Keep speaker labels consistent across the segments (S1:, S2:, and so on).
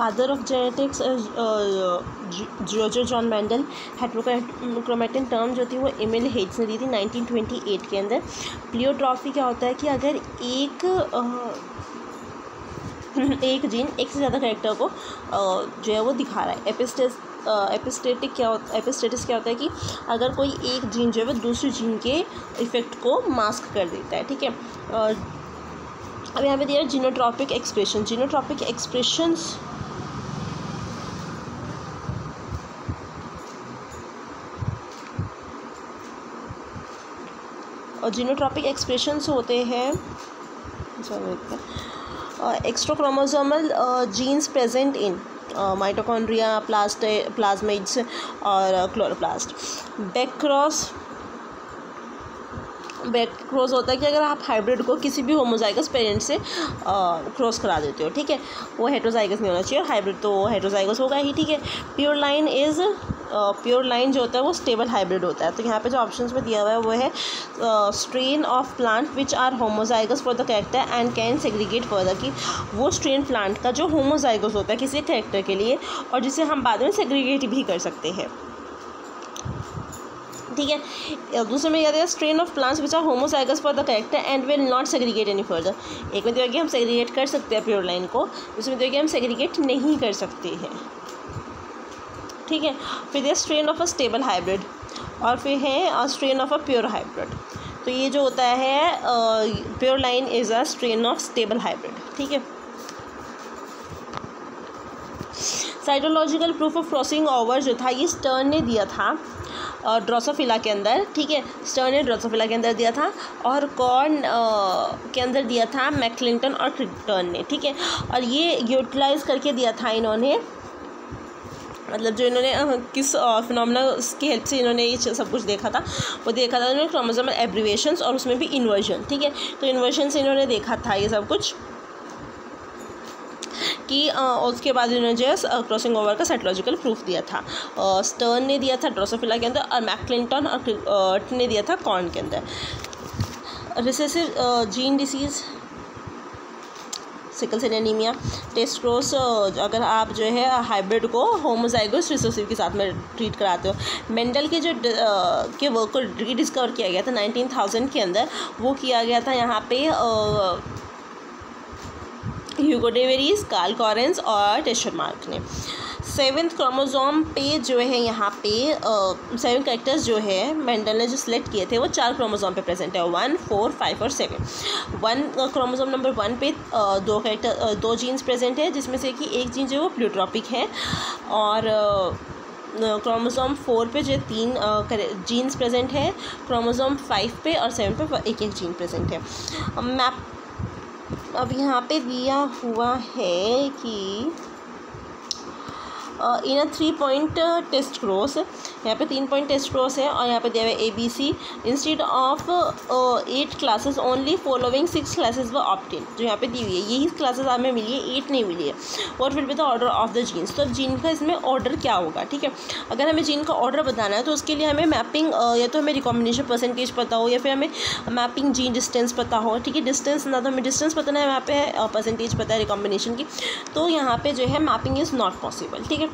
S1: Father of genetics John Mendel. Heterochromatin term जो थी वो एमिल हेज ने दी थी 1928 के अंदर। प्लियोट्रॉफी क्या होता है कि अगर एक जीन एक से ज़्यादा कैरेक्टर को जो है वो दिखा रहा है। एपिस्टेटिस क्या होता है कि अगर कोई एक जीन जो है वो दूसरी जीन के इफ़ेक्ट को मास्क कर देता है, ठीक है। अब यहाँ पे दिया है जीनोट्रॉपिक एक्सप्रेशन। जीनोट्रॉपिक एक्सप्रेशंस और जीनोट्रॉपिक एक्सप्रेशंस होते हैं extrachromosomal genes present in mitochondria, plasmids और क्लोरोप्लास्ट। बैकक्रॉस होता है कि अगर आप हाइब्रिड को किसी भी होमोजाइगस पेरेंट से क्रॉस करा देते हो, ठीक है, वो हेट्रोजाइगस नहीं होना चाहिए, और हाइब्रिड तो हेट्रोजाइगस होगा ही, ठीक है। प्योर लाइन जो होता है वो स्टेबल हाइब्रिड होता है। तो यहाँ पे जो ऑप्शंस में दिया हुआ है वो है strain of plant which are homozygous for the character and can segregate further, कि वो स्ट्रेन प्लांट का जो होमोजाइगस होता है किसी कैरेक्टर के लिए और जिसे हम बाद में सेग्रीगेट भी कर सकते हैं, ठीक है। दूसरे में याद है strain of plants which are homozygous for the character and will not segregate any further. एक में देखिए हम सेग्रीगेट कर सकते हैं प्योर लाइन को, दूसरे में देखिए हम सेग्रीगेट नहीं कर सकते हैं, ठीक है। फिर है strain of a stable hybrid और फिर है strain of a pure hybrid. तो ये जो होता है pure line is a strain of stable hybrid, ठीक है। Cytological proof of crossing over जो था ये स्टर्न ने दिया था ड्रोसोफिला के अंदर, ठीक है। स्टर्न ने ड्रोसोफिला के अंदर दिया था और कॉर्न के अंदर दिया था मैक्लिंटन और क्रिप्टन ने, ठीक है। और ये यूटिलाइज करके दिया था इन्होंने, मतलब जो इन्होंने किस फिनोमेना की हेल्प से इन्होंने ये सब कुछ देखा था, वो देखा था इन्होंने क्रोमोसोमल एब्रिवेशंस और उसमें भी इन्वर्जन, ठीक है। तो इन्वर्जन से इन्होंने देखा था ये सब कुछ कि उसके बाद इन्होंने जो है क्रॉसिंग ओवर का साइटोलॉजिकल प्रूफ दिया था। स्टर्न ने दिया था ड्रोसोफिला के अंदर और मैक्लिंटन और ने दिया था कॉर्न के अंदर। Recessive gene disease, sickle cell anaemia, test cross, अगर आप जो है हाइब्रिड को होमोजाइगस रिसेसिव के साथ में ट्रीट कराते हो। मेंडल के जो के वर्क को रीडिस्कवर किया गया था 19,000 के अंदर, वो किया गया था यहाँ पे Hugo de Vries, Carl Correns और टेशर मार्क ने। 7th क्रोमोसोम पे जो है यहाँ पे 7 कैरेक्टर्स जो है मेंडल ने जो सिलेक्ट किए थे वो 4 क्रोमोसोम पे प्रेजेंट है, 1, 4, 5 और 7। 1 क्रोमोसोम नंबर 1 पे 2 जीन्स प्रेजेंट है, जिसमें से कि एक जीन जो है वो प्लूट्रॉपिक है, और क्रोमोसोम 4 पे जो 3 जीन्स प्रेजेंट है, क्रोमोसोम 5 पे और 7 पे एक जीन प्रेजेंट है। मैप अब यहाँ पे दिया हुआ है कि इन अ 3 पॉइंट टेस्ट क्रॉस, यहाँ पे 3 पॉइंट टेस्ट क्रॉस है, और यहाँ पे दिया हुआ है ABC instead of 8 classes only following 6 classes व ऑप्टेन। जो यहाँ पे दी हुई है यही क्लासेस हमें मिली है, 8 नहीं मिली है। और फिर भी the order of the genes, तो जीन का इसमें ऑर्डर क्या होगा, ठीक है। अगर हमें जीन का ऑर्डर बताना है तो उसके लिए हमें मैपिंग या तो हमें रिकॉम्बिनेशन परसेंटेज पता हो या फिर हमें मैपिंग जीन डिस्टेंस पता हो, ठीक है। डिस्टेंस ना तो हमें डिस्टेंस पता है, यहाँ पे परसेंटेज पता है रिकॉम्बिनेशन की, तो यहाँ पे जो है मैपिंग इज़ नॉट पॉसिबल, ठीक है।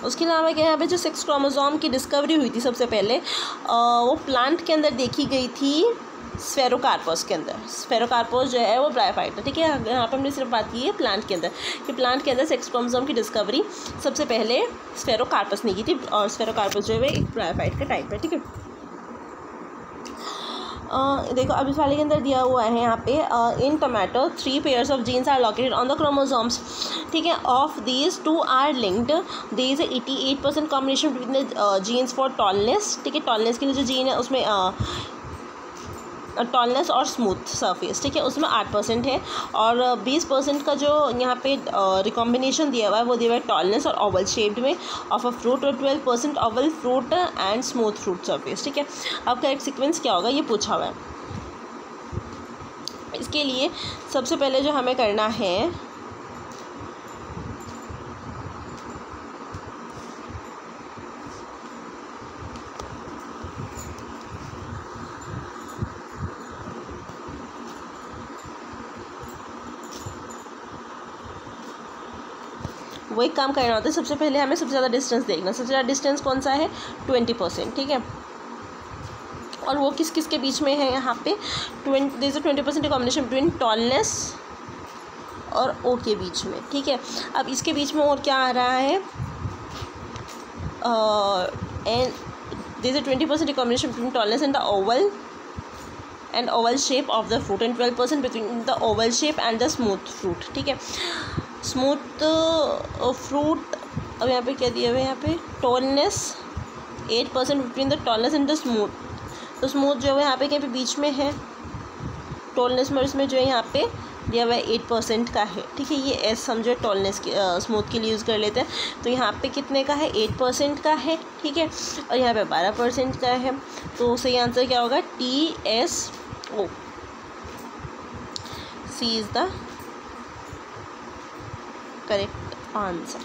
S1: उसके अलावा क्या यहाँ पे जो 6 क्रोमोसोम की डिस्कवरी हुई थी सबसे पहले, वो प्लांट के अंदर देखी गई थी स्फेरोकार्पस के अंदर। स्फेरोकार्पस जो है वो ब्रायोफाइट है, ठीक है। यहाँ पे हमने सिर्फ बात की है प्लांट के अंदर, कि प्लांट के अंदर 6 क्रोमोसोम की डिस्कवरी सबसे पहले स्फेरोकार्पस ने की थी, और स्फेरोकार्पस जो है एक ब्रायोफाइट का टाइप है, ठीक है। देखो अब इस वाले के अंदर दिया हुआ है यहाँ पे in tomato 3 pairs of genes are located on the chromosomes, ठीक है। Of these 2 are linked, there is 88% combination between the genes for tallness, ठीक है। टॉलनेस के लिए जो जीन है उसमें टॉलनेस और स्मूथ सरफेस, ठीक है, उसमें 8% है, और 20% का जो यहाँ पे रिकॉम्बिनेशन दिया हुआ है वो दिया हुआ है टॉलनेस और ओवल शेप्ड में ऑफ अ फ्रूट, और 12% Oval fruit and smooth fruit surface, ठीक है। अब करेक्ट सीक्वेंस क्या होगा ये पूछा हुआ है। इसके लिए सबसे पहले जो हमें करना है वो एक काम करना होता है, सबसे पहले हमें सबसे ज़्यादा डिस्टेंस देखना। सबसे ज़्यादा डिस्टेंस कौन सा है? 20%, ठीक है। और वो किस किस के बीच में है? यहाँ पे 20% कॉम्बिनेशन बिटवीन टॉलनेस और ओ के बीच में, ठीक है। अब इसके बीच में और क्या आ रहा है? And there is a 20% combination between tallness and the oval shape of the fruit and 12% between the oval shape and the smooth fruit, ठीक है। स्मूथ फ्रूट, अब यहाँ पे क्या दिया हुआ है? यहाँ पे tallness 8% between the tallness and the smooth. तो स्मूथ जो है यहाँ पे कहीं पे बीच में है, टॉलनेस में इसमें जो है यहाँ पे दिया हुआ है 8% का है, ठीक है। ये एस हम जो है टॉलनेस के स्मूथ के लिए यूज़ कर लेते हैं। तो यहाँ पे कितने का है? 8% का है, ठीक है। और यहाँ पे 12% का है। तो सही आंसर क्या होगा? TSO। C is the correct answer.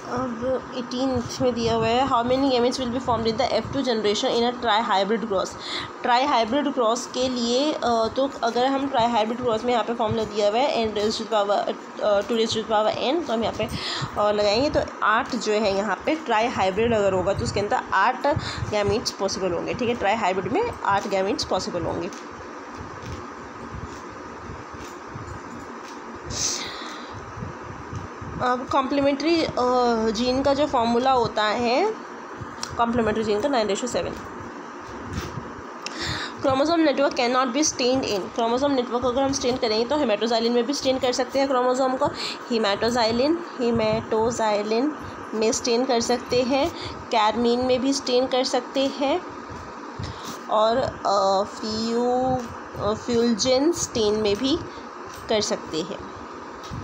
S1: अब 18 में दिया हुआ है, how many gametes will be formed in the F2 generation in a trihybrid cross. Trihybrid cross के लिए तो अगर हम ट्राई हाइब्रिड क्रॉस में यहाँ पे फॉर्मूला दिया हुआ है n raised to the power 2 raised to the power n, तो हम यहाँ पे लगाएंगे तो 8 जो है यहाँ पे ट्राई हाइब्रिड अगर होगा तो उसके अंदर 8 गैमेट्स पॉसिबल होंगे, ठीक है। ट्राई हाइब्रिड में 8 गैमेट्स पॉसिबल होंगे। अब कॉम्प्लीमेंट्री जीन का जो फॉर्मूला होता है, कॉम्प्लीमेंट्री जीन का 9:7। Chromosome network can not be stained in. Chromosome network अगर हम स्टेन करेंगे तो हेमाटोजाइलिन में भी स्टेन कर सकते हैं क्रोमोसोम को। हेमाटोजाइलिन में स्टेन कर सकते हैं, कैरमीन में भी स्टेन कर सकते हैं, और फ्यूल्जेन स्टेन में भी कर सकते हैं,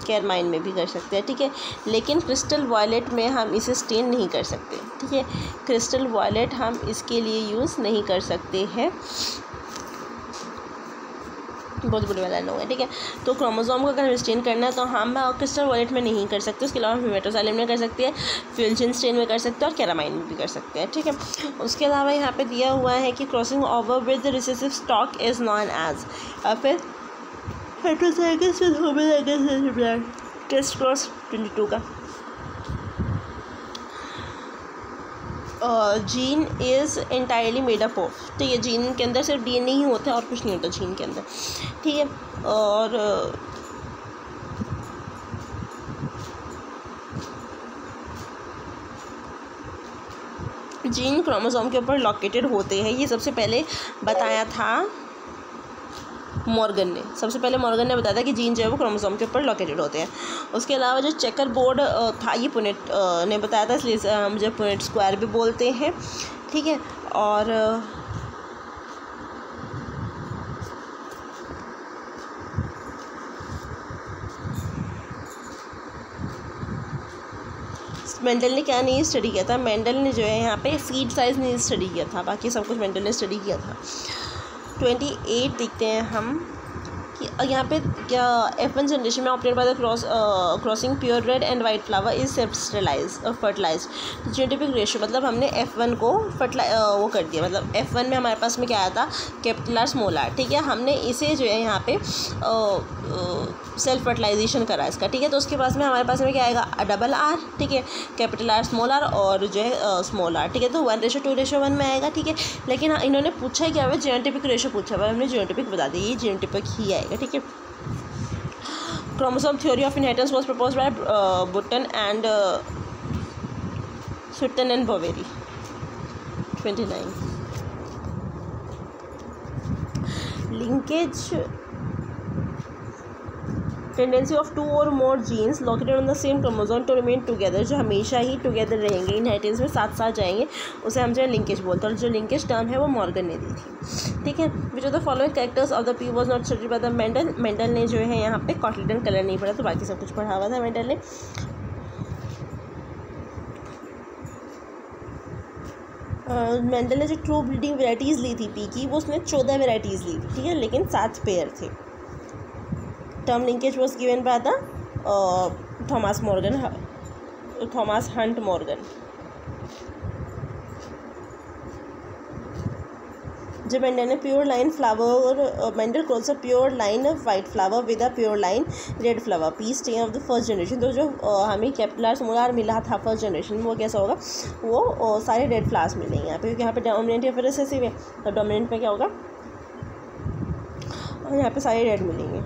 S1: कैरमाइन में भी कर सकते हैं, ठीक है। लेकिन क्रिस्टल वॉयलेट में हम इसे स्टेन नहीं कर सकते, ठीक है। क्रिस्टल वॉयलेट हम इसके लिए यूज़ नहीं कर सकते हैं। बहुत बुरे वाला लोग है, ठीक है। तो क्रोमोसोम को अगर हम स्टेन करना है तो हम क्रिस्टल वॉयलेट में नहीं कर सकते। उसके अलावा हम हेमाटोजाइलिन में कर सकते हैं, फ्यूल्जेन स्टेन में कर सकते हैं, और कैरामाइन में भी कर सकते हैं, ठीक है। उसके अलावा यहाँ पे दिया हुआ है कि crossing over with recessive stock is known as, और फिर heterozygous with homozygous test cross 22 का। Gene is entirely made up of, ठीक है। जीन के अंदर सिर्फ DNA ही होता है और कुछ नहीं होता जीन के अंदर, ठीक है। और जीन क्रोमोसोम के ऊपर लोकेटेड होते हैं, ये सबसे पहले बताया था मॉर्गन ने। सबसे पहले मॉर्गन ने बताया था कि जीन जो है वो क्रोमोसोम के ऊपर लोकेटेड होते हैं। उसके अलावा जो चेकर बोर्ड था ये पुनेट ने बताया था, इसलिए हम जो पुनेट स्क्वायर भी बोलते हैं, ठीक है। और मेंडल ने क्या नहीं स्टडी किया था? मेंडल ने जो है यहाँ पे सीड साइज नहीं स्टडी किया था, बाकी सब कुछ मेंडल ने स्टडी किया था। 28 देखते हैं हम कि यहाँ पे क्या F1 जनरेशन में operated by the crossing pure red and white flower is self fertilised. Genetic ratio मतलब हमने F1 को वो कर दिया, मतलब F1 में हमारे पास में क्या आया था? कैपिटल R स्मॉल r, ठीक है। हमने इसे जो है यहाँ पे सेल्फ फर्टिलाइजेशन करा इसका, ठीक है। तो उसके पास में हमारे पास में क्या आएगा? डबल R, ठीक है, कैपिटल R स्मॉल r और जो है स्मॉल r, ठीक है। तो 1:2:1 में आएगा, ठीक है। लेकिन इन्होंने पूछा है क्या हुआ? जेनेटिक रेशियो पूछा हुआ है, हमने जेनेटिक बता दी, ये जेनेटिक ही आएगा, ठीक है। Chromosome theory of inheritance was proposed by Sutton and Sutton and Boveri. 29 linkage tendency of 2 or more genes located on the same chromosome to remain together, जो हमेशा ही टुगेदर रहेंगे, इनहेरिटेंस में साथ साथ जाएंगे, उसे हम जो है लिंकेज बोलते हैं। और जो लिंकेज टर्म है वो मॉर्गन ने दी थी, ठीक है। Which of the following characters of the P was not studied by the Mendel. Mendel ने जो है यहाँ पे कॉटलिडन कलर नहीं पढ़ा, तो बाकी सब कुछ पढ़ा हुआ था मेंडल ने। मेंडल ने जो ट्रू ब्रीडिंग वेराइटीज़ ली थी पी की, वो उसने 14 वेराइटीज़ ली थी, ठीक है, लेकिन 7 पेयर थे। Term linkage was given by the Thomas Morgan Thomas Hunt Morgan. जब मेंडल ने pure line flower, Mendel cross a pure line white flower with a pure line red flower peas ten of the first generation. तो जो हमें कैपिलर्स molar मिला था first generation में, वो कैसा होगा, वो सारे रेड फ्लावर्स मिलेंगे यहाँ पे, क्योंकि यहाँ पे डोमिनेंट या फिर रिसेसिव है, तो डोमिनेंट में क्या होगा, और यहाँ पे सारे रेड मिलेंगे।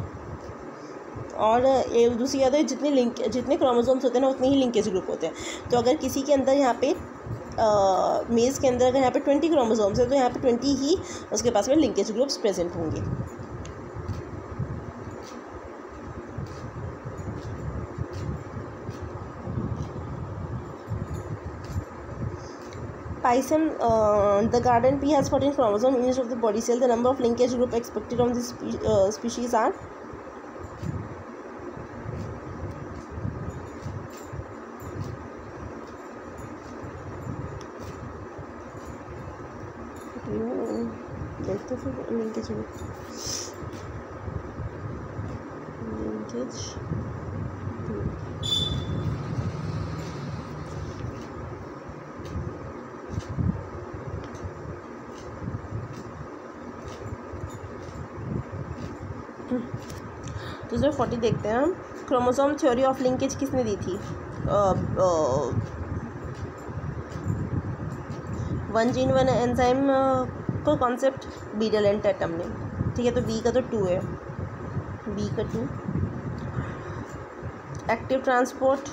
S1: और एक दूसरी बात है, जितने क्रोमोसोम्स होते हैं ना उतने ही लिंकेज ग्रुप होते हैं। तो अगर किसी के अंदर यहाँ पे मेज के अंदर अगर यहाँ पे 20 क्रोमोसोम्स है तो यहाँ पे 20 ही उसके पास में लिंकेज ग्रुप्स प्रेजेंट होंगे। Pisum, the garden pea has 14 chromosomes in each of the body cell. The number of linkage group expected from this species are देखते फिर लिंकेज ग्रुप, लिंकेज तो जो 40 देखते हैं हम। क्रोमोसोम थ्योरी ऑफ लिंकेज किसने दी थी, वन जीन वन एंजाइम को कॉन्सेप्ट बीडल एंड टैटम ने, ठीक है। तो बी का तो 2 है, बी का 2। Active transport